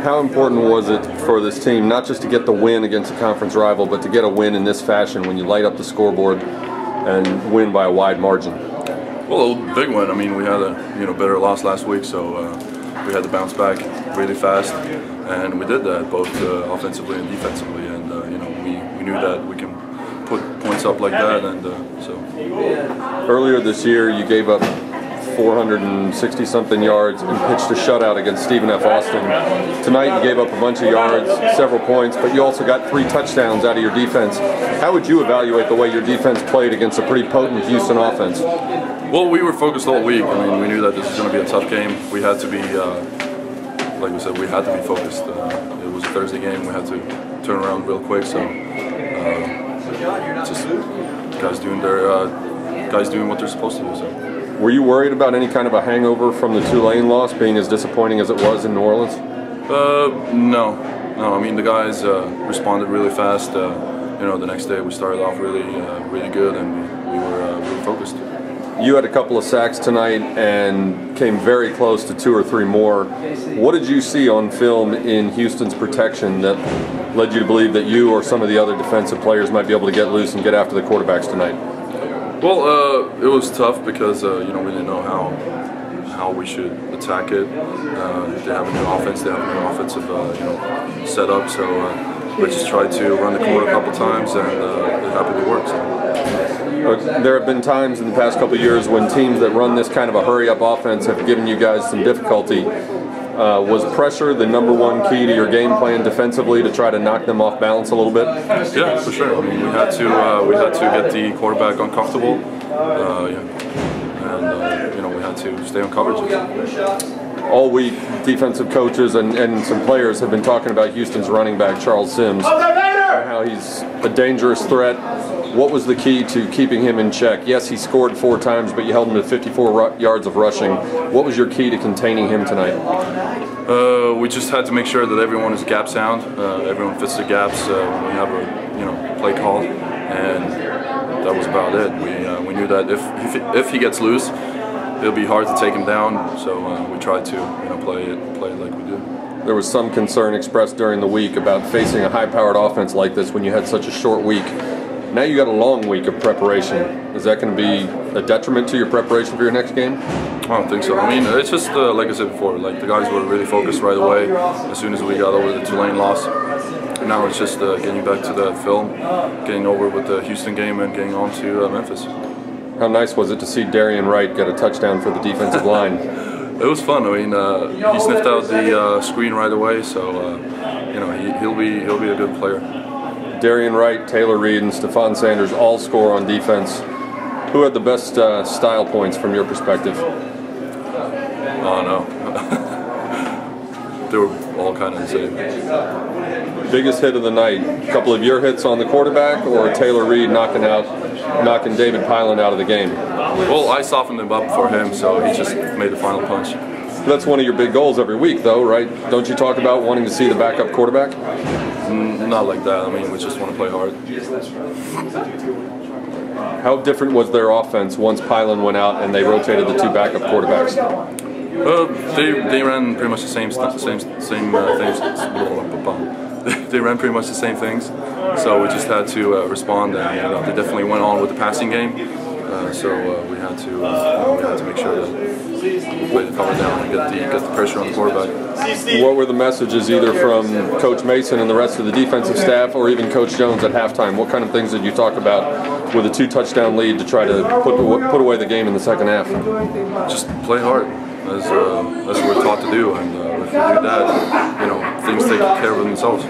How important was it for this team not just to get the win against a conference rival, but to get a win in this fashion when you light up the scoreboard and win by a wide margin? Well, a big win. I mean, we had a better loss last week, so we had to bounce back really fast, and we did that both offensively and defensively. And we knew that we can put points up like that, and so. Earlier this year, you gave up 460-something yards and pitched a shutout against Stephen F. Austin. Tonight you gave up a bunch of yards, several points, but you also got 3 touchdowns out of your defense. How would you evaluate the way your defense played against a pretty potent Houston offense? Well, we were focused all week. I mean, we knew that this was going to be a tough game. We had to be, like we said, we had to be focused. It was a Thursday game. We had to turn around real quick, so just guys doing what they're supposed to do. So. Were you worried about any kind of a hangover from the Tulane loss being as disappointing as it was in New Orleans? No. I mean, the guys responded really fast. The next day we started off really good, and we were really focused. You had a couple of sacks tonight and came very close to 2 or 3 more. What did you see on film in Houston's protection that led you to believe that you or some of the other defensive players might be able to get loose and get after the quarterbacks tonight? Well, it was tough because we didn't know how we should attack it. They have a new offense, they have a new offensive setup, so we just tried to run the court a couple times, and it happened to work. So. There have been times in the past couple of years when teams that run this kind of a hurry-up offense have given you guys some difficulty. Was pressure the #1 key to your game plan defensively to try to knock them off balance a little bit? Yeah, for sure. I mean, we had to get the quarterback uncomfortable, and we had to stay on coverage. All week, defensive coaches and some players have been talking about Houston's running back Charles Sims, and how he's a dangerous threat. What was the key to keeping him in check? Yes, he scored 4 times, but you held him to 54 yards of rushing. What was your key to containing him tonight? We just had to make sure that everyone is gap sound. Everyone fits the gaps when we have a play call, and that was about it. We knew that if he gets loose, it'll be hard to take him down. So we tried to play it like we do. There was some concern expressed during the week about facing a high-powered offense like this when you had such a short week. Now you got a long week of preparation. Is that going to be a detriment to your preparation for your next game? I don't think so. I mean, it's just like I said before. Like the guys were really focused right away as soon as we got over the Tulane loss. And now it's just getting back to the film, getting over with the Houston game, and getting on to Memphis. How nice was it to see Darian Wright get a touchdown for the defensive line? It was fun. I mean, he sniffed out the screen right away, so he'll be a good player. Darian Wright, Taylor Reed, and Stephon Sanders all score on defense. Who had the best style points from your perspective? Oh no, they were all kind of the same. Biggest hit of the night? A couple of your hits on the quarterback, or Taylor Reed knocking David Pyland out of the game? Well, I softened him up for him, so he just made the final punch. That's one of your big goals every week, though, right? Don't you talk about wanting to see the backup quarterback? Not like that. I mean, we just want to play hard. How different was their offense once Pyland went out and they rotated the 2 backup quarterbacks? They ran pretty much the same things. They ran pretty much the same things. So we just had to respond, and they definitely went on with the passing game. So we had to make sure that we play the cover down and get the pressure on the quarterback. What were the messages either from Coach Mason and the rest of the defensive staff, or even Coach Jones at halftime? What kind of things did you talk about with a 2-touchdown lead to try to put away the game in the second half? Just play hard, as we're taught to do, and if we do that, things take care of themselves.